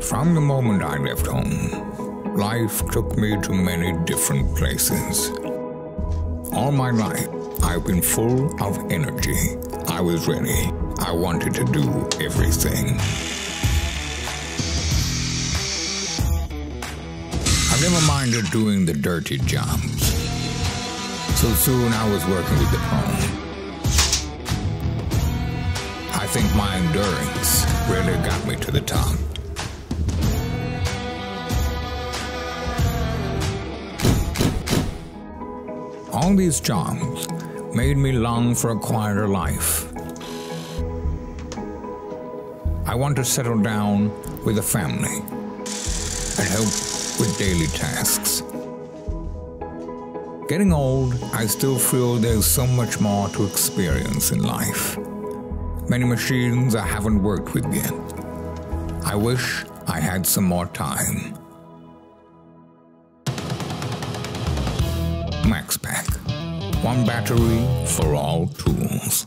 From the moment I left home, life took me to many different places. All my life, I've been full of energy. I was ready. I wanted to do everything. I never minded doing the dirty jobs. So soon I was working with the phone. I think my endurance really got me to the top. All these jobs made me long for a quieter life. I want to settle down with a family and help with daily tasks. Getting old, I still feel there's so much more to experience in life. Many machines I haven't worked with yet. I wish I had some more time. Maxxpack. One battery for all tools.